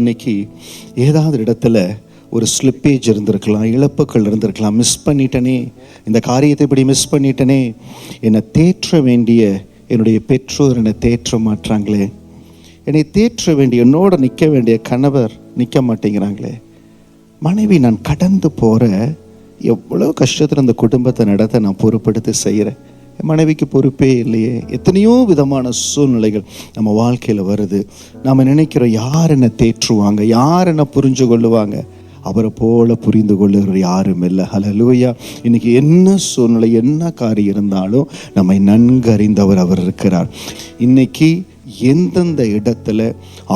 இன்னைக்கு ஏதாவது இடத்துல ஒரு ஸ்லிப்பேஜ் இருந்திருக்கலாம், இழப்புகள் இருந்திருக்கலாம். மிஸ் பண்ணிட்டனே, இந்த காரியத்தை இப்படி மிஸ் பண்ணிட்டனே, என்னை தேற்ற வேண்டிய என்னுடைய பெற்றோர் என்னை தேற்ற மாட்டாங்களே, என்னை தேற்ற வேண்டிய என்னோட நிற்க வேண்டிய கணவர் நிற்க மாட்டேங்கிறாங்களே, மனைவி நான் கடந்து போகிற எவ்வளோ கஷ்டத்தில் அந்த குடும்பத்தை நடத்த நான் பொறுப்படுத்தி செய்கிறேன், என் மனைவிக்கு பொறுப்பே இல்லையே. எத்தனையோ விதமான சூழ்நிலைகள் நம்ம வாழ்க்கையில் வருது. நாம் நினைக்கிறோம் யார் என்னை தேற்றுவாங்க, யார் என்னை புரிஞ்சு கொள்ளுவாங்க. அவரை போல புரிந்து கொள்ளுகிற யாரும் இல்லை. ஹல்லேலூயா. இன்னைக்கு என்ன சூழ்நிலை, என்ன காரியம் இருந்தாலும் நம்மை நன்கு அறிந்தவர் அவர் இருக்கிறார். இன்னைக்கு எந்தெந்த இடத்துல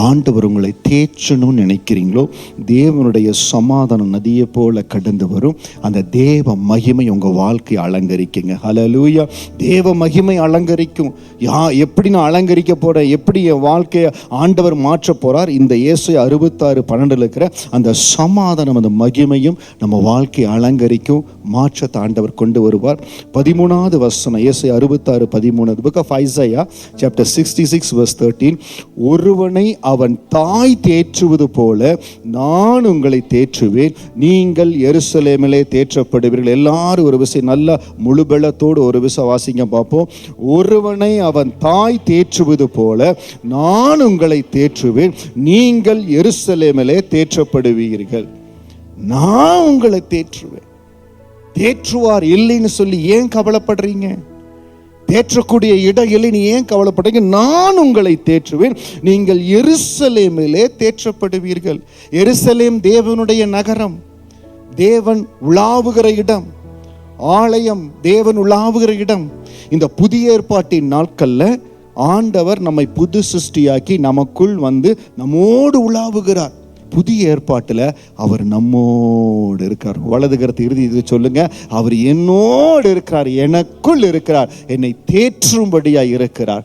ஆண்டவர் உங்களை தேற்றணும்னு நினைக்கிறீங்களோ, தேவனுடைய சமாதானம் நதியை போல கடந்து வரும். அந்த தேவ மகிமை உங்கள் வாழ்க்கையை அலங்கரிக்குங்க. ஹல்லேலூயா. தேவ மகிமை அலங்கரிக்கும். எப்படி நான் அலங்கரிக்க போகிறேன், எப்படி என் வாழ்க்கையை ஆண்டவர் மாற்ற போகிறார், இந்த ஏசாயா 66:12 இருக்கிற அந்த சமாதானம், அந்த மகிமையும் நம்ம வாழ்க்கையை அலங்கரிக்கும். மாற்றத்தை ஆண்டவர் கொண்டு வருவார். 13வது வசனம், ஏசாயா 66:13, புக் ஆஃப் ஐசாயா சாப்டர் 66:13. ஒருவனை அவன் தாய் தேற்றுவது போல நான் உங்களை தேற்றுவேன், நீங்கள் எருசலேமிலே தேற்றப்படுவீர்கள். எல்லாரும் ஒரு விஷயம் நல்ல முழுபலத்தோடு ஒரு விஷயம் வாசிங்க பார்ப்போம். ஒருவனை அவன் தாய் தேற்றுவது போல நான் உங்களை தேற்றுவேன், நீங்கள் எருசலேமிலே தேற்றப்படுவீர்கள். நான் உங்களை தேற்றுவேன். தேற்றுவார் இல்லைன்னு சொல்லி ஏன் கவலைப்படுறீங்க? தேற்றக்கூடிய இடம் இல்லைன்னு ஏன் கவலைப்படுறீங்க? நான் உங்களை தேற்றுவேன், நீங்கள் எருசலேமிலே தேற்றப்படுவீர்கள். எருசலேம் தேவனுடைய நகரம், தேவன் உலாவுகிற இடம், ஆலயம், தேவன் உலாவுகிற இடம். இந்த புதிய ஏற்பாட்டின் நாட்கள்ல ஆண்டவர் நம்மை புது சிருஷ்டியாக்கி நமக்குள் வந்து நம்மோடு உலாவுகிறார். புதிய ஏற்பாட்டில் அவர் நம்மோடு இருக்கார். வலது கருத்து இறுதி இது சொல்லுங்க, அவர் என்னோடு இருக்கிறார், எனக்குள் இருக்கிறார், என்னை தேற்றும்படியாக இருக்கிறார்.